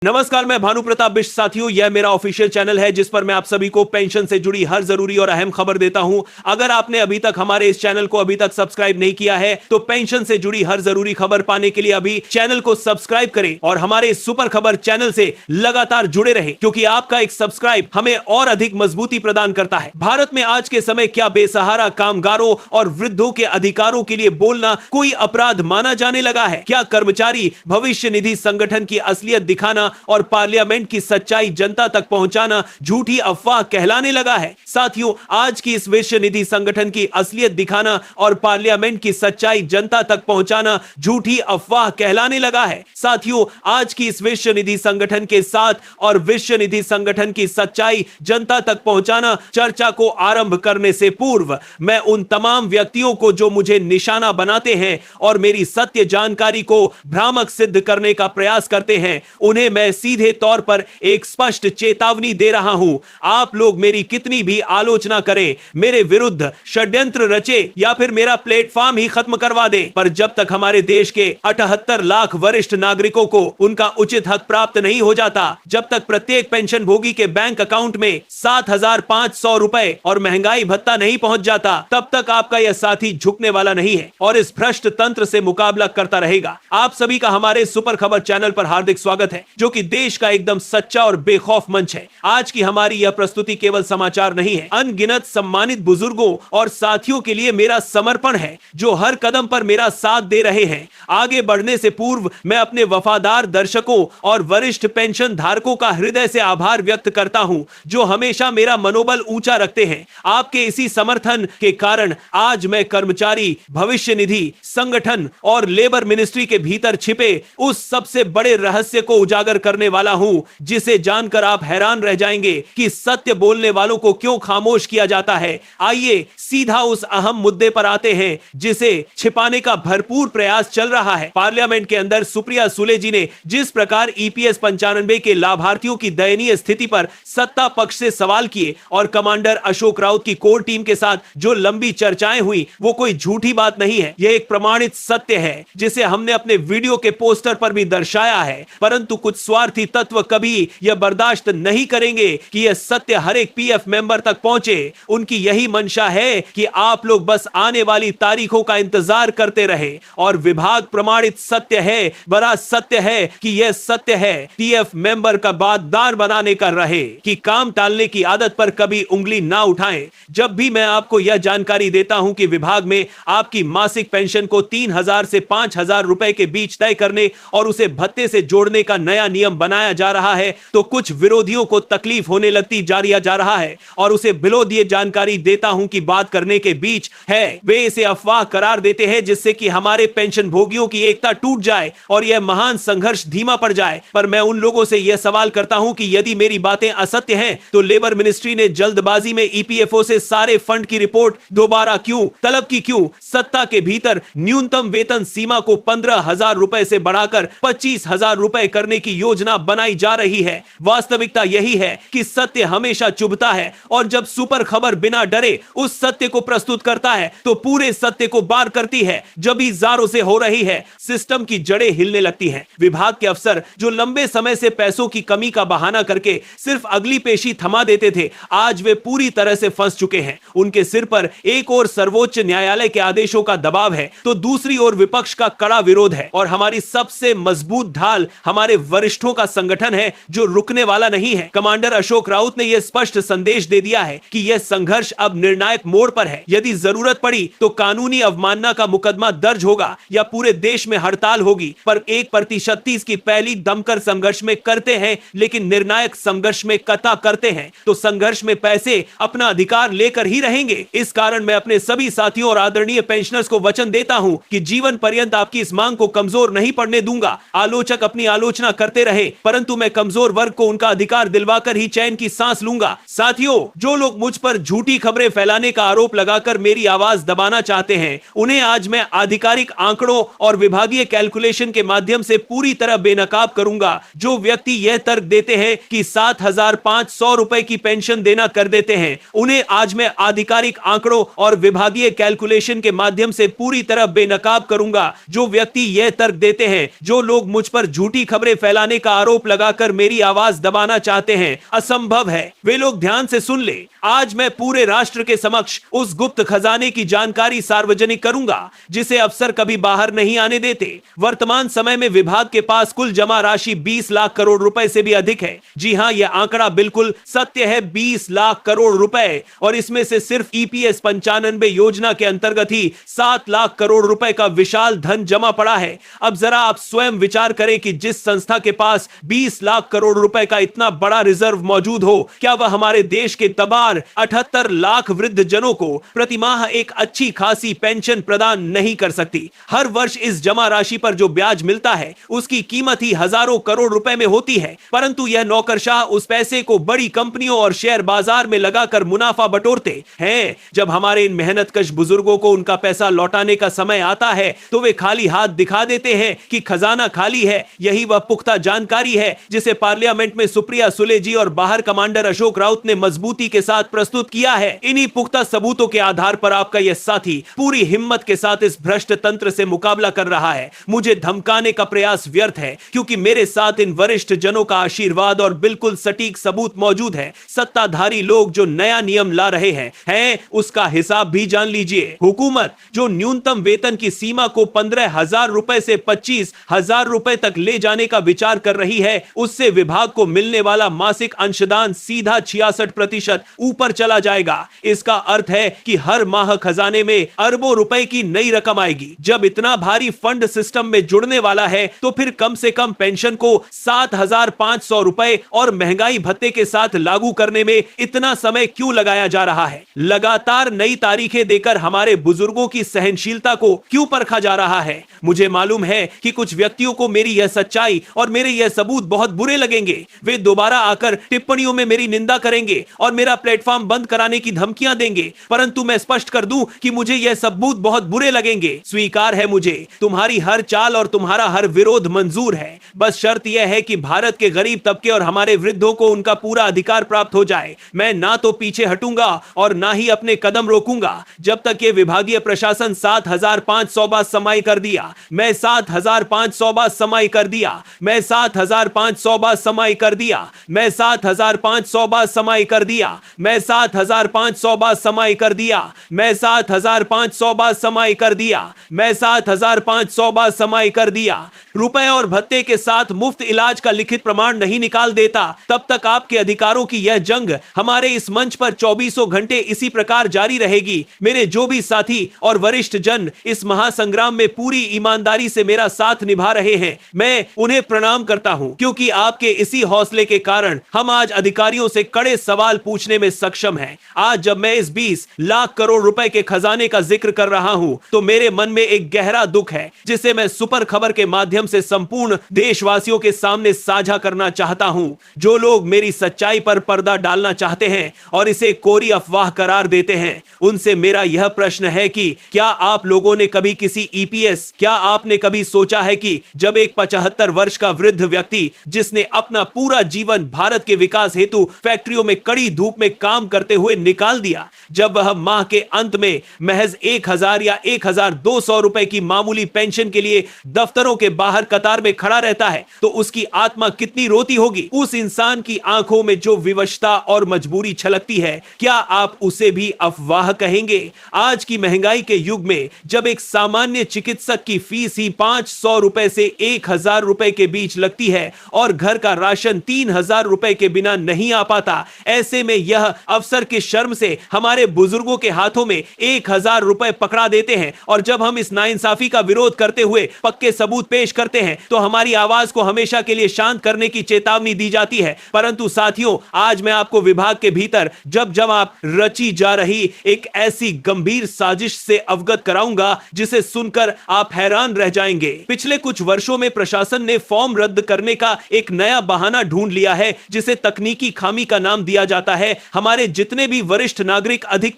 नमस्कार, मैं भानु प्रताप बिष्ट। साथियों, यह मेरा ऑफिशियल चैनल है जिस पर मैं आप सभी को पेंशन से जुड़ी हर जरूरी और अहम खबर देता हूं। अगर आपने अभी तक हमारे इस चैनल को अभी तक सब्सक्राइब नहीं किया है तो पेंशन से जुड़ी हर जरूरी खबर पाने के लिए अभी चैनल को सब्सक्राइब करें और हमारे इस सुपर खबर चैनल से लगातार जुड़े रहें, क्योंकि आपका एक सब्सक्राइब हमें और अधिक मजबूती प्रदान करता है। भारत में आज के समय क्या बेसहारा कामगारों और वृद्धों के अधिकारों के लिए बोलना कोई अपराध माना जाने लगा है? क्या कर्मचारी भविष्य निधि संगठन की असलियत दिखाना और पार्लियामेंट की सच्चाई जनता तक पहुंचाना झूठी अफवाह कहलाने लगा है? साथियों, आज की इस विश्व निधि संगठन की असलियत दिखाना और पार्लियामेंट की सच्चाई जनता तक पहुंचाना झूठी अफवाह कहलाने लगा है। साथियों, आज की इस विश्व निधि संगठन के साथ और विश्व निधि संगठन की सच्चाई जनता तक पहुंचाना चर्चा को आरंभ करने से पूर्व मैं उन तमाम व्यक्तियों को जो मुझे निशाना बनाते हैं और मेरी सत्य जानकारी को भ्रामक सिद्ध करने का प्रयास करते हैं, उन्हें मैं सीधे तौर पर एक स्पष्ट चेतावनी दे रहा हूं। आप लोग मेरी कितनी भी आलोचना करें, मेरे विरुद्ध षड्यंत्र रचे या फिर मेरा प्लेटफॉर्म ही खत्म करवा दे, पर जब तक हमारे देश के 78 लाख वरिष्ठ नागरिकों को उनका उचित हक प्राप्त नहीं हो जाता, जब तक प्रत्येक पेंशन भोगी के बैंक अकाउंट में 7,500 रुपए और महंगाई भत्ता नहीं पहुंच जाता, तब तक आपका यह साथी झुकने वाला नहीं है और इस भ्रष्ट तंत्र से मुकाबला करता रहेगा। आप सभी का हमारे सुपर खबर चैनल पर हार्दिक स्वागत है, जो कि देश का एकदम सच्चा और बेखौफ मंच है। आज की हमारी यह प्रस्तुति केवल समाचार नहीं है, अनगिनत सम्मानित बुजुर्गों और साथियों के लिए मेरा समर्पण है जो हर कदम पर मेरा साथ दे रहे हैं। आगे बढ़ने से पूर्व मैं अपने वफादार दर्शकों और वरिष्ठ पेंशन धारकों का हृदय से आभार व्यक्त करता हूं, जो हमेशा मेरा मनोबल ऊंचा रखते हैं। आपके इसी समर्थन के कारण आज मैं कर्मचारी भविष्य निधि संगठन और लेबर मिनिस्ट्री के भीतर छिपे उस सबसे बड़े रहस्य को उजागर करने वाला हूं, जिसे जानकर आप हैरान रह जाएंगे कि सत्य बोलने वालों को क्यों खामोश किया जाता है। आइए सीधा उस अहम मुद्दे पर आते हैं जिसे छिपाने का भरपूर प्रयास चल रहा है। पार्लियामेंट के अंदर सुप्रिया सुले जी ने जिस प्रकार ईपीएस 95 के लाभार्थियों की दयनीय स्थिति पर सत्ता पक्ष से सवाल किए और कमांडर अशोक राउत की कोर टीम के साथ जो लंबी चर्चाएं हुई, वो कोई झूठी बात नहीं है। यह एक प्रमाणित सत्य है जिसे हमने अपने वीडियो के पोस्टर पर भी दर्शाया है, परंतु कुछ स्वार्थी तत्व कभी यह बर्दाश्त नहीं करेंगे कि यह सत्य हर एक पीएफ मेंबर तक पहुंचे। उनकी यही मंशा है कि आप लोग बस आने वाली तारीखों का इंतजार करते रहे और विभाग प्रमाणित सत्य है, बड़ा सत्य है कि यह सत्य है पीएफ मेंबर का बातदार बनाने का रहे कि काम टालने की आदत पर कभी उंगली ना उठाएं। जब भी मैं आपको यह जानकारी देता हूं कि विभाग में आपकी मासिक पेंशन को 3,000 से 5,000 रुपए के बीच तय करने और उसे भत्ते से जोड़ने का नया नियम बनाया जा रहा है, तो कुछ विरोधियों को तकलीफ होने लगती जा रहा है और उसे विरोध ये जानकारी देता हूं कि बात करने के बीच है, वे इसे अफवाह करार देते हैं जिससे कि हमारे पेंशन भोगियों की एकता टूट जाए और यह महान संघर्ष धीमा पड़ जाए। पर मैं उन लोगों से यह सवाल करता हूं कि यदि मेरी बातें असत्य हैं तो लेबर मिनिस्ट्री ने जल्दबाजी में ईपीएफओ से सारे फंड की रिपोर्ट दोबारा क्यों तलब की? क्यों सत्ता के भीतर न्यूनतम वेतन सीमा को 15,000 रुपए से बढ़ाकर 25,000 रुपए करने की योजना बनाई जा रही है? वास्तविकता यही है कि सत्य हमेशा चुभता है और जब सुपर खबर बिना डरे उस सत्य को प्रस्तुत करता है तो पूरे सत्य को बार करती है। जब भी जोरों से हो रही है, सिस्टम की जड़ें हिलने लगती हैं। विभाग के अफसर जो लंबे समय से पैसों की कमी का बहाना करके सिर्फ अगली पेशी थमा देते थे, आज वे पूरी तरह से फंस चुके हैं। उनके सिर पर एक और सर्वोच्च न्यायालय के आदेशों का दबाव है तो दूसरी ओर विपक्ष का कड़ा विरोध है और हमारी सबसे मजबूत ढाल हमारे वरिष्ठों का संगठन है जो रुकने वाला नहीं है। कमांडर अशोक राउत ने यह स्पष्ट संदेश दे दिया है कि यह संघर्ष अब निर्णायक मोड़ पर है। यदि जरूरत पड़ी तो कानूनी अवमानना का मुकदमा दर्ज होगा या पूरे देश में हड़ताल होगी, पर 1% की पहली दमकर संघर्ष में करते हैं लेकिन निर्णायक संघर्ष में कता करते हैं तो संघर्ष में पैसे अपना अधिकार लेकर ही रहेंगे। इस कारण मैं अपने सभी साथियों और आदरणीय पेंशनर्स को वचन देता हूं कि जीवन पर्यंत आपकी इस मांग को कमजोर नहीं पड़ने दूंगा। आलोचक अपनी आलोचना करते रहे, परंतु मैं कमजोर वर्ग को उनका अधिकार दिलवाकर ही चैन की सांस लूंगा। साथियों, जो लोग मुझ पर झूठी खबरें फैलाने का आरोप लगाकर मेरी आवाज दबाना चाहते हैं, उन्हें आज मैं आधिकारिक आंकड़ों और विभागीय कैलकुलेशन के माध्यम से पूरी तरह बेनकाब करूंगा। जो व्यक्ति यह तर्क देते हैं कि 7,500 रुपए की पेंशन देना कर देते हैं, उन्हें आज मैं आधिकारिक आंकड़ों और विभागीय कैलकुलेशन के माध्यम से पूरी तरह बेनकाब करूंगा। जो व्यक्ति यह तर्क देते हैं, जो लोग मुझ पर झूठी खबरें फैलाने घोटाले का आरोप लगाकर मेरी आवाज दबाना चाहते हैं, असंभव है। वे लोग ध्यान से सुन ले, आज मैं पूरे राष्ट्र के समक्ष उस गुप्त खजाने की जानकारी सार्वजनिक करूंगा जिसे अफसर कभी बाहर नहीं आने देते। वर्तमान समय में विभाग के पास कुल जमा राशि 20 लाख करोड़ रुपए से भी अधिक है। जी हां, यह आंकड़ा बिल्कुल सत्य है, 20 लाख करोड़ रुपए। और इसमें से सिर्फ EPS 95 योजना के अंतर्गत ही 7 लाख करोड़ रुपए का विशाल धन जमा पड़ा है। अब जरा आप स्वयं विचार करें कि जिस संस्था के पास 20 लाख करोड़ रुपए का इतना बड़ा रिजर्व मौजूद हो, क्या वह हमारे देश के तबार 78 लाख वृद्ध जनों को प्रतिमाह एक अच्छी खासी पेंशन प्रदान नहीं कर सकती? हर वर्ष इस जमा राशि पर जो ब्याज मिलता है उसकी कीमत ही हजारों करोड़ रुपए में होती है, परंतु यह नौकरशाह उस पैसे को बड़ी कंपनियों और शेयर बाजार में लगाकर मुनाफा बटोरते हैं। जब हमारे इन मेहनतकश बुजुर्गों को उनका पैसा लौटाने का समय आता है तो वे खाली हाथ दिखा देते हैं कि खजाना खाली है। यही वह पुख्ता जानकारी है जिसे पार्लियामेंट में सुप्रिया सुले जी और बाहर कमांडर अशोक राउत ने मजबूती के साथ प्रस्तुत किया है। इन्हीं पुख्ता सबूतों के आधार पर आपका यह साथी पूरी हिम्मत के साथ इस भ्रष्ट तंत्र से मुकाबला कर रहा है। मुझे धमकाने का प्रयास व्यर्थ है, क्योंकि मेरे साथ इन वरिष्ठ जनों का आशीर्वाद और बिल्कुल सटीक सबूत मौजूद है। सत्ताधारी लोग जो नया नियम ला रहे हैं उसका हिसाब भी जान लीजिए। हुकूमत जो न्यूनतम वेतन की सीमा को 15,000 रुपए से 25,000 रुपए तक ले जाने का विचार कर रही है, उससे विभाग को मिलने वाला मासिक अंशदान सीधा 66% ऊपर चला जाएगा। इसका अर्थ है कि हर माह खजाने में अरबों रुपए की नई रकम आएगी। जब इतना भारी फंड सिस्टम में जुड़ने वाला है तो फिर कम से कम पेंशन को 7,500 रुपए और महंगाई भत्ते के साथ लागू करने में इतना समय क्यों लगाया जा रहा है? लगातार नई तारीखें देकर हमारे बुजुर्गों की सहनशीलता को क्यों परखा जा रहा है? मुझे मालूम है कि कुछ व्यक्तियों को मेरी यह सच्चाई और मेरे यह सबूत बहुत बुरे लगेंगे। वे दोबारा आकर टिप्पणियों में मेरी निंदा करेंगे और मेरा प्लेटफॉर्म बंद कराने की धमकियां देंगे, परंतु मैं स्पष्ट कर दूं कि मुझे यह सबूत बहुत बुरे लगेंगे। स्वीकार है मुझे, तुम्हारी हर चाल और तुम्हारा हर विरोध मंजूर है। बस शर्त यह है कि भारत के गरीब तबके और हमारे वृद्धों को उनका पूरा अधिकार प्राप्त हो जाए। मैं ना तो पीछे हटूंगा और ना ही अपने कदम रोकूंगा जब तक ये विभागीय प्रशासन 7,500 बार समाई कर दिया। मैं 7,500 बार समाई कर दिया। मैं 7,500 बार समाई कर दिया। मैं 7,500 बार समाई कर दिया। मैं 7,500 बार समाई कर दिया। मैं 7,500 बार समाई कर दिया। मैं 7,500 बार समाई कर दिया। रुपए और भत्ते के साथ मुफ्त इलाज का लिखित प्रमाण नहीं निकाल देता तब तक आपके अधिकारों की यह जंग हमारे इस मंच पर 24 घंटे इसी प्रकार जारी रहेगी। मेरे जो भी साथी और वरिष्ठ जन इस महासंग्राम में पूरी ईमानदारी से मेरा साथ निभा रहे हैं, मैं उन्हें प्रणाम करता हूं, क्योंकि आपके इसी हौसले के कारण हम आज अधिकारियों से कड़े सवाल पूछने में सक्षम हैं। आज जब मैं इस 20 लाख करोड़ रुपए के खजाने का जिक्र कर रहा हूं तो मेरे मन में एक गहरा दुख है जिसे मैं सुपर खबर के माध्यम से संपूर्ण देशवासियों के सामने साझा करना चाहता हूं। जो लोग मेरी सच्चाई पर पर्दा डालना चाहते हैं और इसे कोरी अफवाह करार देते हैं, उनसे मेरा यह प्रश्न है कि क्या आप लोगों ने कभी किसी EPS, क्या आपने कभी सोचा है कि जब एक 75 वर्ष का वृद्ध व्यक्ति जिसने अपना पूरा जीवन भारत के विकास हेतु फैक्ट्रियों में कड़ी धूप में काम करते हुए निकाल दिया, जब वह माह के अंत में महज 1,000 या 1,200 रुपए की मामूली पेंशन के लिए दफ्तरों के बाहर कतार में खड़ा रहता है, तो उसकी आत्मा कितनी रोती होगी? उस इंसान की आंखों में जो विवशता और मजबूरी छलकती है, क्या आप उसे भी अफवाह कहेंगे? आज की महंगाई के युग में जब एक सामान्य चिकित्सक की फीस ही 500 रुपए से 1,000 रुपए के बीच लगती है और घर का राशन 3,000 रुपए के बिना नहीं आ पाता, ऐसे में यह अफसर की शर्म से हमारे बुजुर्गों के हाथों में 1,000 रुपए पकड़ा देते हैं और जब हम इस नाइंसाफी का विरोध करते हुए पक्के सबूत पेश करते हैं तो हमारी आवाज को हमेशा के लिए शांत करने की चेतावनी दी जाती है। परंतु साथियों, आज मैं आपको विभाग के भीतर जब जब आप रची जा रही एक ऐसी गंभीर साजिश से अवगत कराऊंगा जिसे सुनकर आप हैरान रह जाएंगे। पिछले कुछ वर्षों में प्रशासन ने फॉर्म रद्द करने का एक नया बहाना ढूंढ लिया है जिसे तकनीकी खामी का नाम दिया जाता है। हमारे जितने भी वरिष्ठ नागरिक अधिक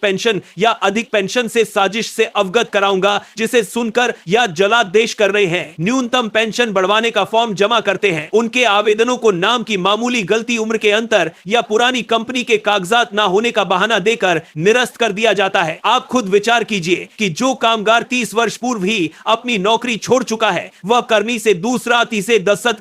पेंशन से साजिश से अवगत कराऊंगा जिसे सुनकर या जलादेश कर रहे हैं। न्यूनतम पेंशन बढ़वाने का फॉर्म जमा करते हैं, उनके आवेदनों को नाम की मामूली गलती, उम्र के अंतर या पुरानी कंपनी के कागजात ना होने का बहाना देकर निरस्त कर दिया जाता है। आप खुद विचार कीजिए कि जो कामगार 30 वर्ष पूर्व ही अपनी नौकरी छोड़ चुका है, वह करनी से दूसरा तीसरे दस्तखत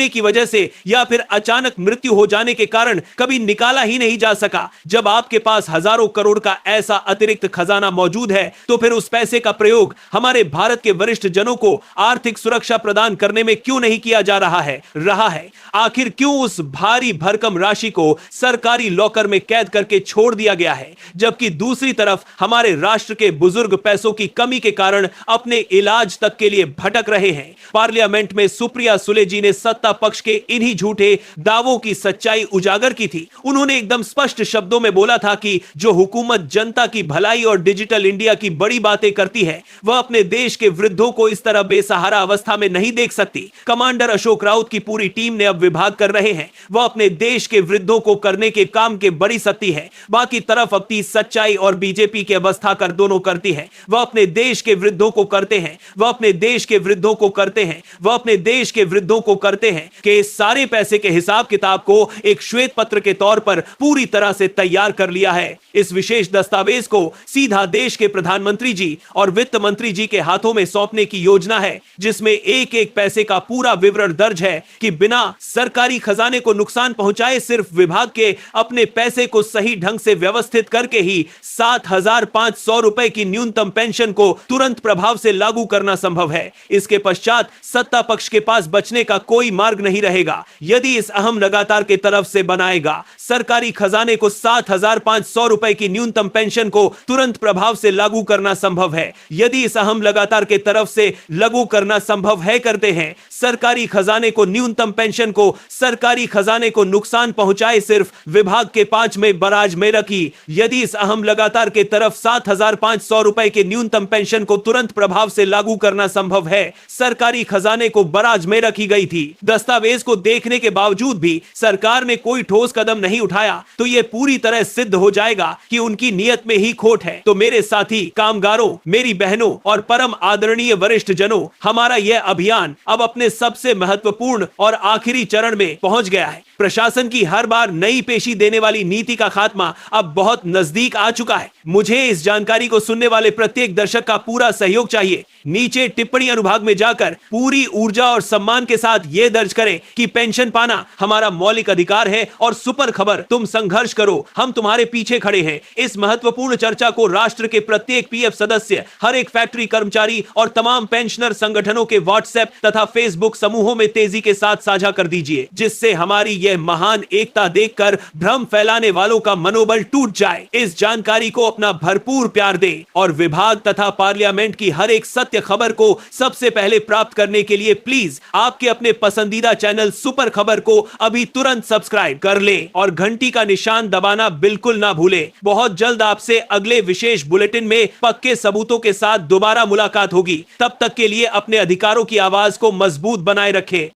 होने की वजह से या फिर अचानक मृत्यु हो जाने के कारण कभी निकाला ही नहीं जा सका। जब आपके पास हजारों करोड़ का ऐसा अतिरिक्त खजाना मौजूद है तो फिर उस पैसे का प्रयोग हमारे भारत के वरिष्ठ जनों को आर्थिक सुरक्षा प्रदान करने में क्यों नहीं किया जा रहा है? आखिर क्यों उस भारी भरकम राशि को सरकारी लॉकर में कैद करके छोड़ दिया गया है, जबकि दूसरी तरफ हमारे राष्ट्र के बुजुर्ग पैसों की कमी के कारण अपने इलाज तक के लिए भटक रहे हैं। पार्लियामेंट में सुप्रिया सुले जी ने सत्ता पक्ष के इन्हीं झूठे दावों की सच्चाई उजागर की थी। उन्होंने एकदम स्पष्ट शब्दों में बोला था कि जो हुकूमत जनता की भलाई और डिजिटल इंडिया की बड़ी बातें करती है, वह अपने देश के वृद्धों को इस तरह बेसहारा अवस्था में नहीं देख सकती। कमांडर अशोक राउत की पूरी टीम ने अब विभाग कर रहे हैं, वह अपने देश के वृद्धों को करने के काम के बड़ी सकती है। बाकी तरफ अपनी सच्चाई और बीजेपी की अवस्था कर दोनों करती है। वह अपने देश के वृद्धों को करते हैं, वह अपने देश के वृद्धों को करते हैं, वह अपने देश के वृद्धों को करते हैं कि इस सारे पैसे के हिसाब किताब को एक श्वेत पत्र के तौर पर पूरी तरह से तैयार कर लिया है। इस विशेष दस्तावेज को सीधा देश के प्रधानमंत्री जी और वित्त मंत्री जी के हाथों में सौंपने की योजना है, जिसमें एक एक पैसे का पूरा विवरण दर्ज है कि बिना सरकारी खजाने को नुकसान पहुंचाए सिर्फ विभाग के अपने पैसे को सही ढंग से व्यवस्थित करके ही 7,500 रुपए की न्यूनतम पेंशन को तुरंत प्रभाव से लागू करना संभव है। इसके पश्चात सत्ता पक्ष के पास बचने का कोई मार्ग नहीं रहेगा। यदि इस अहम लगातार के तरफ से बनाएगा सरकारी खजाने को 7,500 रुपए की न्यूनतम पेंशन को तुरंत प्रभाव से लागू करना संभव है। यदि इस अहम लगातार के तरफ से लागू करना संभव है करते हैं सरकारी खजाने को न्यूनतम पेंशन को सरकारी खजाने को नुकसान पहुंचाए सिर्फ विभाग के 5 में बराज में रखी। यदि इस अहम लगातार के तरफ 7,500 रुपए के न्यूनतम पेंशन को तुरंत प्रभाव से लागू करना संभव है, सरकारी खजाने को बराज में रखी गई थी। दस्तावेज को देखने के बावजूद भी सरकार ने कोई ठोस कदम नहीं उठाया तो यह पूरी तरह सिद्ध हो जाएगा कि उनकी नीयत में ही खोट है। तो मेरे साथी कामगारों, मेरी बहनों और परम आदरणीय वरिष्ठ जनों, हमारा यह अभियान अब अपने सबसे महत्वपूर्ण और आखिरी चरण में पहुंच गया है। प्रशासन की हर बार नई पेशी देने वाली नीति का खात्मा अब बहुत नजदीक आ चुका है। मुझे इस जानकारी को सुनने वाले प्रत्येक दर्शक का पूरा सहयोग चाहिए। नीचे टिप्पणी अनुभाग में जाकर पूरी ऊर्जा और सम्मान के साथ यह दर्ज करें कि पेंशन पाना हमारा मौलिक अधिकार है और सुपर खबर तुम संघर्ष करो, हम तुम्हारे पीछे खड़े हैं। इस महत्वपूर्ण चर्चा को राष्ट्र के प्रत्येक पीएफ सदस्य, हर एक फैक्ट्री कर्मचारी और तमाम पेंशनर संगठनों के व्हाट्सएप तथा फेसबुक समूहों में तेजी के साथ साझा कर दीजिए, जिससे हमारी यह महान एकता देखकर भ्रम फैलाने वालों का मनोबल टूट जाए। इस जानकारी को अपना भरपूर प्यार दें और विभाग तथा पार्लियामेंट की हर एक सत्य खबर को सबसे पहले प्राप्त करने के लिए प्लीज आपके अपने पसंदीदा चैनल सुपर खबर को अभी तुरंत सब्सक्राइब कर ले और घंटी का निशान दबाना बिल्कुल ना भूले। बहुत जल्द आपसे अगले विशेष बुलेटिन में पक्के सबूतों के साथ दोबारा मुलाकात होगी। तब तक के लिए अपने अधिकारों की आवाज को मजबूत बनाए रखें।